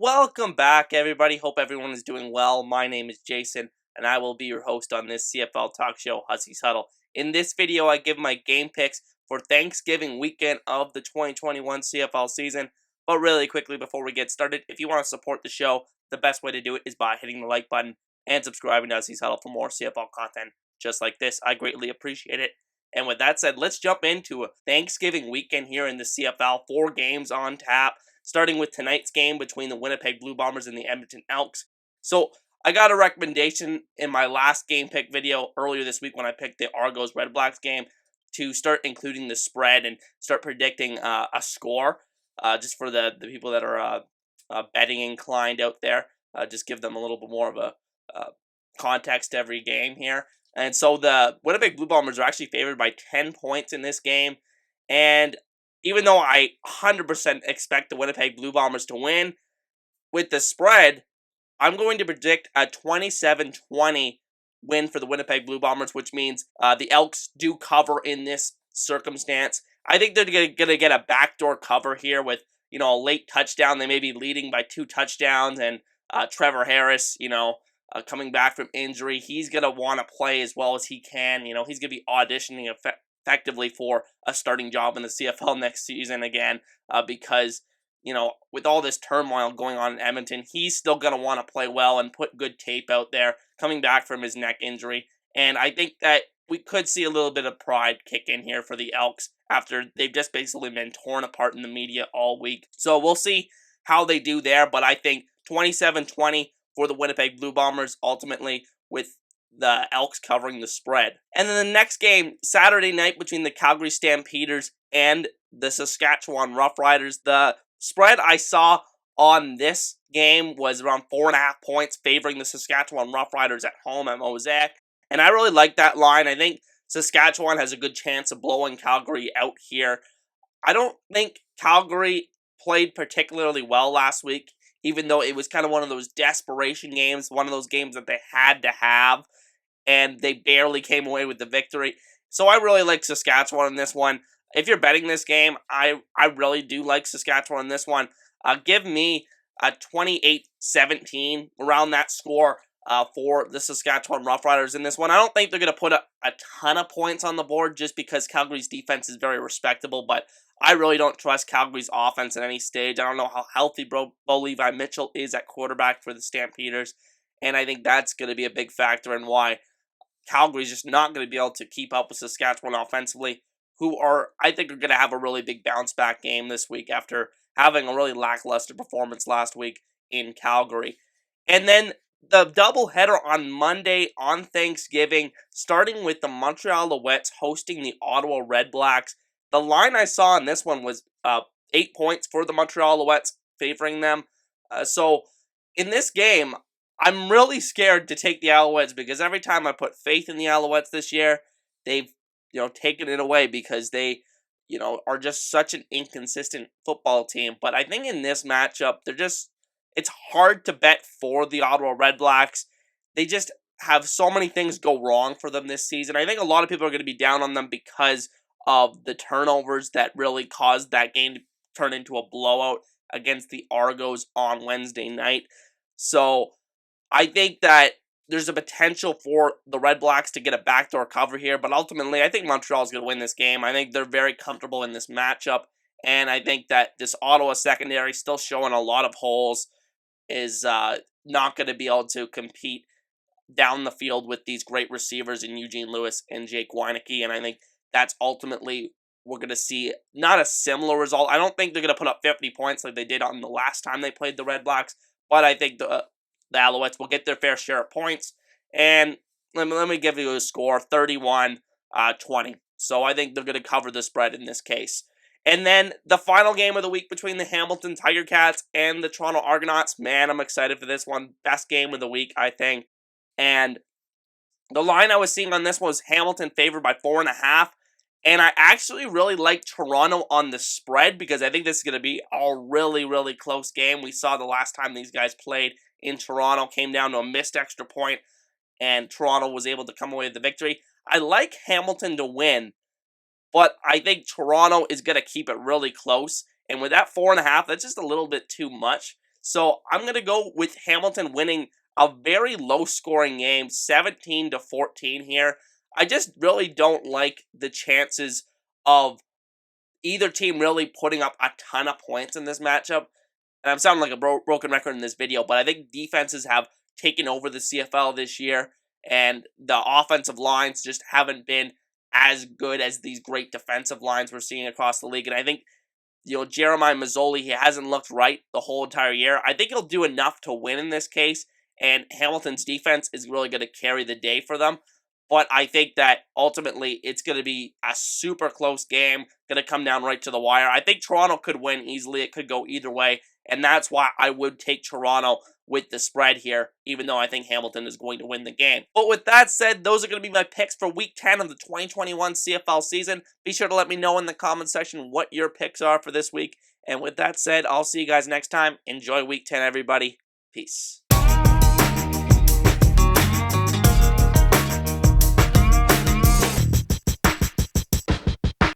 Welcome back, everybody. Hope everyone is doing well. My name is Jason, and I will be your host on this CFL talk show, Hussey's Huddle. In this video, I give my game picks for Thanksgiving weekend of the 2021 CFL season. But really quickly, before we get started, if you want to support the show, the best way to do it is by hitting the like button and subscribing to Hussey's Huddle for more CFL content just like this. I greatly appreciate it. And with that said, let's jump into a Thanksgiving weekend here in the CFL. 4 games on tap, starting with tonight's game between the Winnipeg Blue Bombers and the Edmonton Elks. So I got a recommendation in my last game pick video earlier this week when I picked the Argos REDBLACKS game to start including the spread and start predicting a score, just for the people that are betting inclined out there. Just give them a little bit more of a context to every game here. And so the Winnipeg Blue Bombers are actually favored by 10 points in this game. And even though I 100% expect the Winnipeg Blue Bombers to win, with the spread, I'm going to predict a 27-20 win for the Winnipeg Blue Bombers, which means the Elks do cover in this circumstance. I think they're going to get a backdoor cover here with, a late touchdown. They may be leading by 2 touchdowns, and Trevor Harris, coming back from injury, he's going to want to play as well as he can. He's going to be auditioning effectively for a starting job in the CFL next season again, because, with all this turmoil going on in Edmonton, he's still going to want to play well and put good tape out there, coming back from his neck injury. And I think that we could see a little bit of pride kick in here for the Elks after they've just basically been torn apart in the media all week. So we'll see how they do there, but I think 27-20 for the Winnipeg Blue Bombers, ultimately, with the Elks covering the spread. And then the next game, Saturday night, between the Calgary Stampeders and the Saskatchewan Roughriders. The spread I saw on this game was around 4.5 points, favoring the Saskatchewan Roughriders at home at Mosaic. And I really like that line. I think Saskatchewan has a good chance of blowing Calgary out here. I don't think Calgary played particularly well last week, even though it was kind of one of those desperation games, one of those games that they had to have, and they barely came away with the victory. So I really like Saskatchewan in this one. If you're betting this game, I really do like Saskatchewan in this one. Give me a 28-17, around that score, for the Saskatchewan Roughriders in this one. I don't think they're going to put a ton of points on the board just because Calgary's defense is very respectable, but I really don't trust Calgary's offense at any stage. I don't know how healthy Bo Levi Mitchell is at quarterback for the Stampeders, and I think that's going to be a big factor in why Calgary's just not going to be able to keep up with Saskatchewan offensively, who I think are going to have a really big bounce-back game this week after having a really lackluster performance last week in Calgary. And then the doubleheader on Monday on Thanksgiving, starting with the Montreal Alouettes hosting the Ottawa REDBLACKS. The line I saw in this one was 8 points for the Montreal Alouettes, favoring them. So in this game, I'm really scared to take the Alouettes because every time I put faith in the Alouettes this year, they've taken it away because they are just such an inconsistent football team. But I think in this matchup, it's hard to bet for the Ottawa REDBLACKS. They just have so many things go wrong for them this season. I think a lot of people are going to be down on them because of the turnovers that really caused that game to turn into a blowout against the Argos on Wednesday night. So I think that there's a potential for the REDBLACKS to get a backdoor cover here, but ultimately I think Montreal is going to win this game. I think they're very comfortable in this matchup, and I think that this Ottawa secondary, still showing a lot of holes, is not going to be able to compete down the field with these great receivers in Eugene Lewis and Jake Weineke, and I think that's ultimately we're going to see not a similar result. I don't think they're going to put up 50 points like they did on the last time they played the REDBLACKS, but I think the Alouettes will get their fair share of points. And let me give you a score, 31-20. So I think they're going to cover the spread in this case. And then the final game of the week between the Hamilton Tiger Cats and the Toronto Argonauts. Man, I'm excited for this one. Best game of the week, I think. And the line I was seeing on this one was Hamilton favored by 4.5. And I actually really like Toronto on the spread because I think this is going to be a really, really close game. We saw the last time these guys played in Toronto, came down to a missed extra point, and Toronto was able to come away with the victory. I like Hamilton to win, but I think Toronto is going to keep it really close. And with that 4.5, that's just a little bit too much. So I'm going to go with Hamilton winning a very low-scoring game, 17-14 here. I just really don't like the chances of either team really putting up a ton of points in this matchup. And I'm sounding like a broken record in this video, but I think defenses have taken over the CFL this year, and the offensive lines just haven't been as good as these great defensive lines we're seeing across the league. And I think, Jeremiah Mazzoli, he hasn't looked right the whole entire year. I think he'll do enough to win in this case, and Hamilton's defense is really going to carry the day for them. But I think that ultimately it's going to be a super close game, going to come down right to the wire. I think Toronto could win easily. It could go either way, and that's why I would take Toronto with the spread here, even though I think Hamilton is going to win the game. But with that said, those are going to be my picks for Week 10 of the 2021 CFL season. Be sure to let me know in the comment section what your picks are for this week. And with that said, I'll see you guys next time. Enjoy Week 10, everybody. Peace.